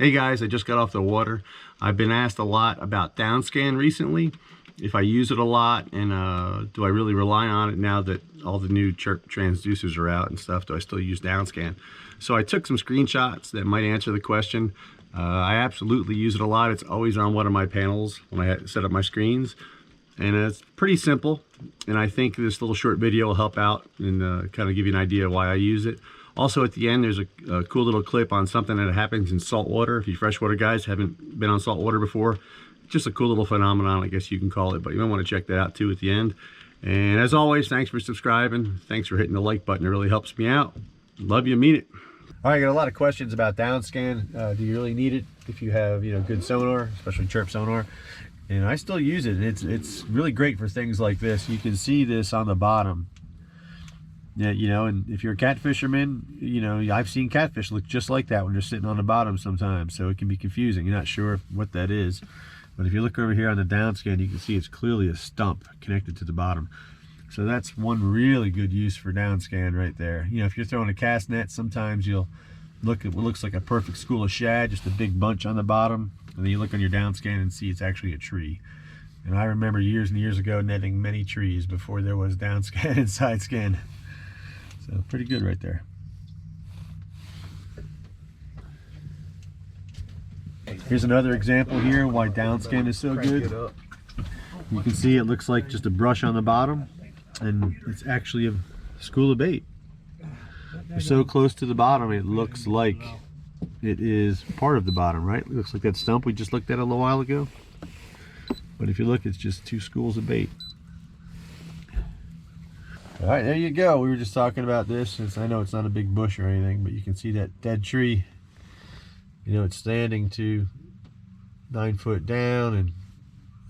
Hey guys, I just got off the water. I've been asked a lot about downscan recently, if I use it a lot, and do I really rely on it now that all the new Chirp transducers are out and stuff? Do I still use downscan? So I took some screenshots that might answer the question. I absolutely use it a lot. It's always on one of my panels when I set up my screens, and it's pretty simple, and I think this little short video will help out and kind of give you an idea why I use it. Also, at the end, there's a cool little clip on something that happens in saltwater. If you freshwater guys haven't been on saltwater before, just a cool little phenomenon, I guess you can call it, but you might want to check that out too at the end. And as always, thanks for subscribing. Thanks for hitting the like button. It really helps me out. Love you, mean it. All right, I got a lot of questions about downscan. Do you really need it if you have, good sonar, especially Chirp sonar? And I still use it. It's really great for things like this. You can see this on the bottom. Yeah, and if you're a cat fisherman, I've seen catfish look just like that when they're sitting on the bottom sometimes, so it can be confusing. You're not sure what that is. But if you look over here on the downscan, you can see it's clearly a stump connected to the bottom. So that's one really good use for downscan right there. If you're throwing a cast net, sometimes you'll look at what looks like a perfect school of shad, just a big bunch on the bottom, and then you look on your downscan and see it's actually a tree. And I remember years and years ago netting many trees before there was downscan and side scan. So pretty good right there. Here's another example here why downscan is so good. You can see it looks like just a brush on the bottom, and it's actually a school of bait. You're so close to the bottom, it looks like it is part of the bottom, right? It looks like that stump we just looked at a little while ago. But if you look, it's just two schools of bait. All right, there you go. We were just talking about this, since I know it's not a big bush or anything, but you can see that dead tree. It's standing to 9 foot down and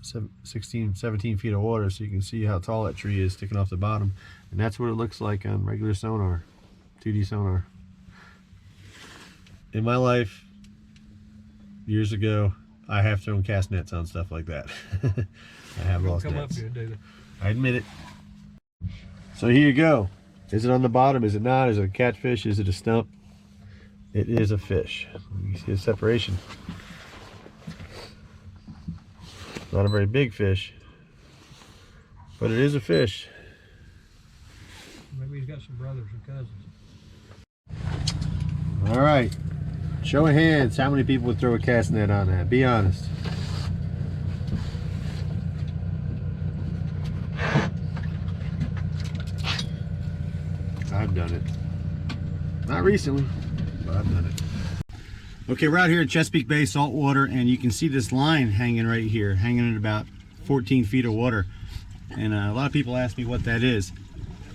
17 feet of water, so you can see how tall that tree is sticking off the bottom. And that's what it looks like on regular sonar, 2D sonar. In my life, years ago, I have thrown cast nets on stuff like that. I have lost nets. I admit it. So here you go. Is it on the bottom? Is it not? Is it a catfish? Is it a stump? It is a fish. You see the separation. Not a very big fish, but it is a fish. Maybe he's got some brothers or cousins. All right. Show of hands, how many people would throw a cast net on that? Be honest. I've done it. Not recently, but I've done it. Okay, we're out here at Chesapeake Bay saltwater, and you can see this line hanging right here, hanging at about 14 feet of water. And a lot of people ask me what that is.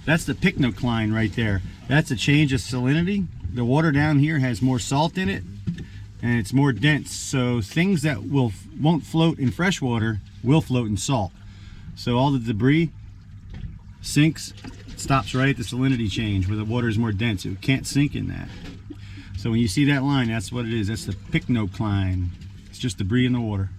That's the picnoc line right there. That's a change of salinity. The water down here has more salt in it, and it's more dense. So things that won't float in fresh water will float in salt. So all the debris sinks, stops right at the salinity change where the water is more dense. It can't sink in that. So when you see that line, that's what it is. That's the picnoc line. It's just debris in the water.